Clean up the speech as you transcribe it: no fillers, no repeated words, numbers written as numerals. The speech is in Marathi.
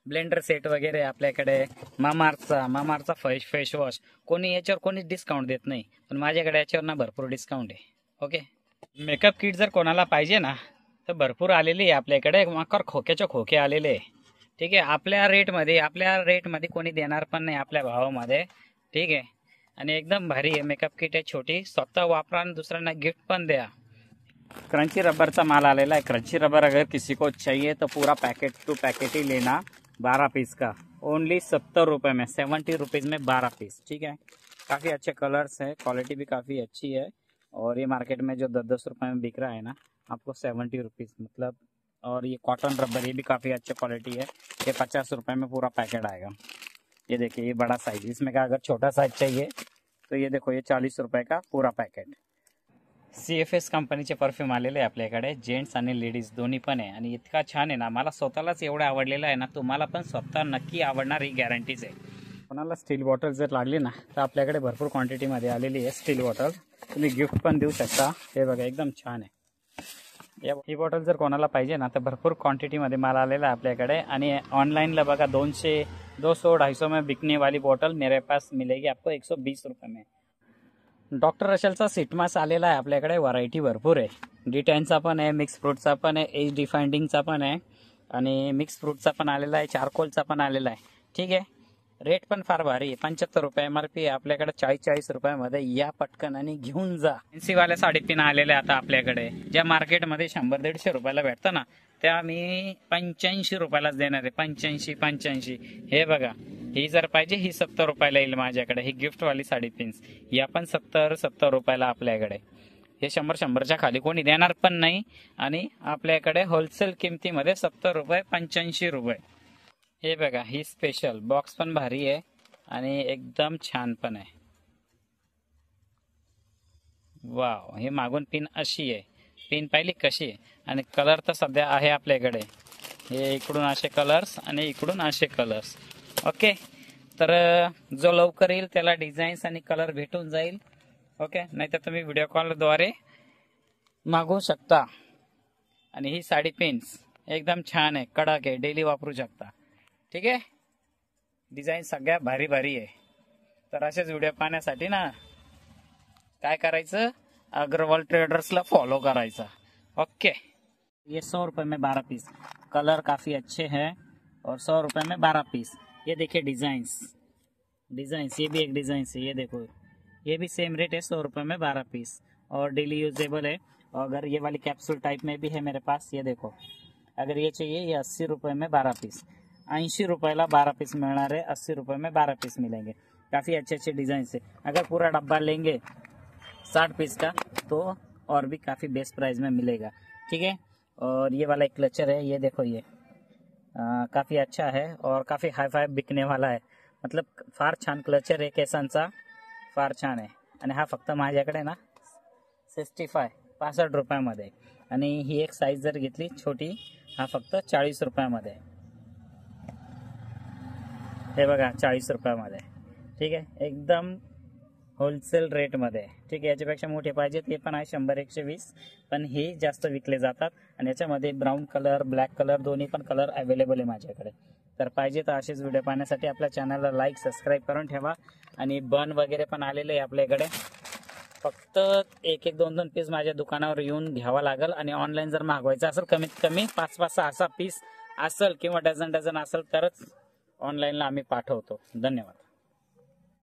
ब्लेंडर सेट वगैरे आपल्याकडे, मामाअर्थचा फेस वॉश. याच्यावर कोणीच डिस्काउंट देत नाही, पण माझ्याकडे याच्यावर ना भरपूर डिस्काउंट आहे. ओके, मेकअप किट जर कोणाला पाहिजे ना तर भरपूर आलेली आहे आपल्याकडे. मकर खोक्याचे खोके आलेले आहे. ठीक आहे, आपल्या रेटमध्ये कोणी देणार पण नाही आपल्या भावामध्ये. ठीक आहे, आणि एकदम भारी आहे. मेकअप किट आहे छोटी, स्वतः वापरा आणि दुसऱ्यांना गिफ्ट पण द्या. क्रंची रबर का माल आलेला है। क्रंची रबर अगर किसी को चाहिए तो पूरा पैकेट टू पैकेट ही लेना, 12 पीस का, ओनली 70 रुपए में, 70 रुपीज़ में 12 पीस। ठीक है, काफ़ी अच्छे कलर्स है, क्वालिटी भी काफ़ी अच्छी है। और ये मार्केट में जो 10-10 रुपए में बिक रहा है ना, आपको 70 रुपीज़ मतलब। और ये कॉटन रबर, ये भी काफ़ी अच्छी क्वालिटी है। ये 50 रुपए में पूरा पैकेट आएगा। ये देखिए, ये बड़ा साइज, इसमें का अगर छोटा साइज चाहिए तो ये देखो, ये 40 रुपए का पूरा पैकेट। CFS कंपनीचे परफ्यूम आलेले आहे आपल्याकडे, जेंट्स आणि लेडीज दोन्ही पण आहे. आणि इतका छान आहे ना, मला स्वतःलाच एवढं आवडलेलं आहे ना, तुम्हाला पण स्वतः नक्की आवडणार, ही गॅरंटीज आहे. कोणाला स्टील बॉटल जर लागली ना तर आपल्याकडे भरपूर क्वांटिटीमध्ये आलेली आहे स्टील बॉटल. तुम्ही गिफ्ट पण देऊ शकता. हे बघा, एकदम छान आहे. ही बॉटल जर कोणाला पाहिजे ना तर भरपूर क्वांटिटीमध्ये माल आलेला आहे आपल्याकडे. आणि ऑनलाइनला बघा 200, 200-250 में बिकने वाली बॉटल मेरे पास मिलेगी आपको 120 रुपये में. डॉक्टर रशलचा सीट मास्क आलेला आहे आपल्याकडे. व्हरायटी भरपूर आहे. D10चा पण आहे, मिक्स फ्रूटचा पण आहे, एज डिफाइंडिंगचा पण आहे, आणि मिक्स फ्रूटचा पण आलेला आहे, चारकोलचा पण आलेला आहे. ठीक आहे, रेट पण फार भारी आहे. 75 रुपये MRP आहे आपल्याकडे, 40-40 रुपयामध्ये. या पटकन आणि घेऊन जा. फॅन्सीवाल्या साडीपिन आलेल्या आता आपल्याकडे, ज्या मार्केटमध्ये 100-150 रुपयाला भेटतं ना, त्या मी 85 रुपयालाच देणार आहे. 85. हे बघा, ही जर पाहिजे ही 70 रुपयाला येईल माझ्याकडे. ही गिफ्टवाली साडीपिन्स, या पण 70 रुपयाला आपल्याकडे. हे 100च्या खाली कोणी देणार पण नाही. आणि आपल्याकडे होलसेल किमतीमध्ये 70 रुपये, 85 रुपये. हे बघा, ही स्पेशल बॉक्स पण भारी आहे आणि एकदम छान पण आहे. वाव, हे मागून पिन अशी आहे. पिन पाहिली कशी आहे. आणि कलर तर सध्या आहे आपल्याकडे. हे इकडून असे कलर्स आणि इकडून असे कलर्स. ओके, तर जो लवकर येईल त्याला डिझाईन्स आणि कलर भेटून जाईल. ओके, नाहीतर तुम्ही व्हिडिओ कॉलद्वारे मागवू शकता. आणि ही साडी पिन्स एकदम छान आहे, कडक आहे, डेली वापरू शकता. ठीक आहे, डिझाईन सगळ्या भारी आहे. तर असेच व्हिडिओ पाहण्यासाठी ना काय करायचं, अग्रवाल ट्रेडर्सला फॉलो करायचा. ओके, ये 100 रुपये में 12 पीस, कलर काफ़ी अच्छे हैं और 100 रुपये में 12 पीस. ये देखिए डिज़ाइंस, ये भी एक डिज़ाइन है. ये देखो, ये भी सेम रेट है, 100 रुपये में 12 पीस और डेली यूजेबल है. और अगर ये वाली कैप्सूल टाइप में भी है मेरे पास, ये देखो, अगर ये चाहिए, ये 80 रुपये में 12 पीस. 80 रुपयाला 12 पीस मिलना है, 80 रुपये में 12 पीस मिलेंगे. काफ़ी अच्छे डिज़ाइन से. अगर पूरा डब्बा लेंगे 60 पीस का तो और भी काफ़ी बेस्ट प्राइस में मिलेगा. ठीक है, और ये वाला एक क्लचर है, ये देखो, ये काफ़ी अच्छा है और काफ़ी हाई फाई बिकने वाला है. मतलब फार छान क्लचर आहे केसांचा, फार छान आहे. आणि हा फक्त माझ्याकडे ना 65 रुपयामध्ये. आणि ही एक साईज जर घेतली छोटी, हा फक्त 40 रुपयामध्ये. हे बघा, 40 रुपयामध्ये. ठीक आहे, एकदम होलसेल रेटमध्ये. ठीक आहे, याच्यापेक्षा मोठे पाहिजे ते पण आहे 100-120, पण हे जास्त विकले जातात. आणि याच्यामध्ये ब्राऊन कलर, ब्लॅक कलर दोन्ही पण कलर अवेलेबल आहे माझ्याकडे. तर पाहिजे तर असेच व्हिडिओ पाहण्यासाठी आपल्या चॅनलला लाईक, सबस्क्राईब करून ठेवा. आणि बन वगैरे पण आलेले आहे आपल्याकडे. फक्त 1-2 पीस माझ्या दुकानावर येऊन घ्यावा लागेल. आणि ऑनलाईन जर मागवायचं असेल, कमीत कमी 5-6 पीस असेल किंवा डझन असेल तरच ऑनलाईनला आम्ही पाठवतो. धन्यवाद.